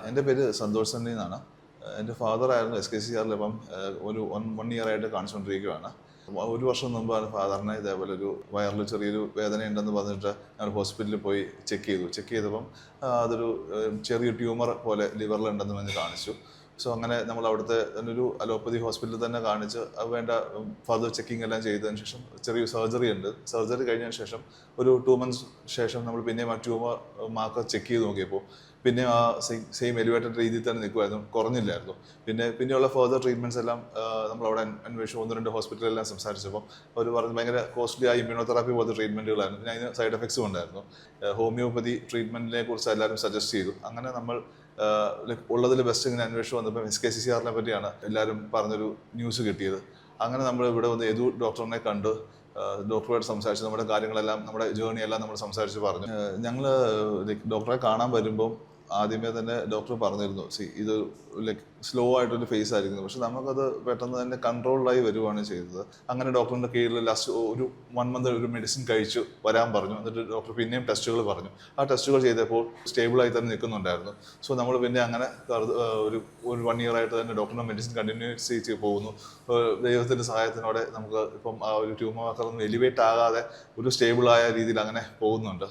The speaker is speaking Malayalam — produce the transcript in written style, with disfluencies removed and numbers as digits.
എൻ്റെ പേര് സന്തോഷ് സണ്ണി എന്നാണ്. എൻ്റെ ഫാദറായിരുന്നു SKCR ഇപ്പം ഒരു 1 ഇയർ ആയിട്ട് കാണിച്ചുകൊണ്ടിരിക്കുകയാണ്. ഒരു വർഷം മുമ്പാണ് ഫാദറിനെ ഇതേപോലെ ഒരു വയറിൽ ചെറിയൊരു വേദനയുണ്ടെന്ന് പറഞ്ഞിട്ട് ഞാൻ ഹോസ്പിറ്റലിൽ പോയി ചെക്ക് ചെയ്തപ്പം അതൊരു ചെറിയ ട്യൂമർ പോലെ ലിവറിലുണ്ടെന്ന് പറഞ്ഞ് കാണിച്ചു. സോ അങ്ങനെ നമ്മൾ അവിടുത്തെ ഒരു അലോപ്പതി ഹോസ്പിറ്റലിൽ തന്നെ കാണിച്ച് വേണ്ട ഫർദർ ചെക്കിംഗ് എല്ലാം ചെയ്തതിന് ശേഷം ചെറിയൊരു സർജറി ഉണ്ട്. സർജറി കഴിഞ്ഞതിന് ശേഷം ഒരു 2 months ശേഷം നമ്മൾ പിന്നെയും ആ ട്യൂമർ മാർക്കർ ചെക്ക് ചെയ്ത് നോക്കിയപ്പോൾ പിന്നെ ആ സെയിം എലിവേറ്റഡ് രീതിയിൽ തന്നെ നിൽക്കുമായിരുന്നു, കുറഞ്ഞില്ലായിരുന്നു. പിന്നെയുള്ള ഫർദർ ട്രീറ്റ്മെൻറ്റ്സ് എല്ലാം നമ്മളവിടെ അന്വേഷിച്ചു 1-2 ഹോസ്പിറ്റലെല്ലാം സംസാരിച്ചപ്പോൾ അവർ പറഞ്ഞ് ഭയങ്കര കോസ്റ്റ്ലി ആയ ഇമ്മ്യൂണോതെറാപ്പി പോലത്തെ ട്രീറ്റ്മെൻറ്റുകളായിരുന്നു. പിന്നെ അതിന് സൈഡ് എഫക്ട്സും ഉണ്ടായിരുന്നു. ഹോമിയോപ്പതി ട്രീറ്റ്മെൻറ്റിനെ കുറിച്ച് എല്ലാവരും സജസ്റ്റ് ചെയ്തു. അങ്ങനെ നമ്മൾ ഉള്ളതിൽ ബെസ്റ്റ് ഇങ്ങനെ അന്വേഷിച്ച് വന്നപ്പോൾ SKCR പറ്റിയാണ് എല്ലാവരും പറഞ്ഞൊരു ന്യൂസ് കിട്ടിയത്. അങ്ങനെ നമ്മൾ ഇവിടെ വന്ന് ഏതു ഡോക്ടറിനെ കണ്ട് ഡോക്ടറുമായിട്ട് സംസാരിച്ച് നമ്മുടെ കാര്യങ്ങളെല്ലാം, നമ്മുടെ ജേർണി എല്ലാം നമ്മൾ സംസാരിച്ച് പറഞ്ഞു. ഞങ്ങൾ ഡോക്ടറെ കാണാൻ വരുമ്പം ആദ്യമേ തന്നെ ഡോക്ടർ പറഞ്ഞിരുന്നു, ഇത് സ്ലോ ആയിട്ടൊരു ഫേസ് ആയിരിക്കുന്നു, പക്ഷെ നമുക്കത് പെട്ടെന്ന് തന്നെ കൺട്രോളായി വരുവാണ് ചെയ്തത്. അങ്ങനെ ഡോക്ടറിൻ്റെ കീഴിൽ ലാസ്റ്റ് ഒരു 1 month ഒരു മെഡിസിൻ കഴിച്ചു വരാൻ പറഞ്ഞു. എന്നിട്ട് ഡോക്ടർ പിന്നെയും ടെസ്റ്റുകൾ പറഞ്ഞു. ആ ടെസ്റ്റുകൾ ചെയ്തപ്പോൾ സ്റ്റേബിളായി തന്നെ നിൽക്കുന്നുണ്ടായിരുന്നു. സോ നമ്മൾ പിന്നെ അങ്ങനെ ഒരു 1 year ആയിട്ട് തന്നെ ഡോക്ടറിൻ്റെ മെഡിസിൻ കണ്ടിന്യൂസ് ചെയ്ത് പോകുന്നു. ദൈവത്തിൻ്റെ സഹായത്തിനോടെ നമുക്ക് ഇപ്പം ആ ഒരു ട്യൂമർ മാത്രം എലിവേറ്റ് ആകാതെ ഒരു സ്റ്റേബിളായ രീതിയിൽ അങ്ങനെ പോകുന്നുണ്ട്.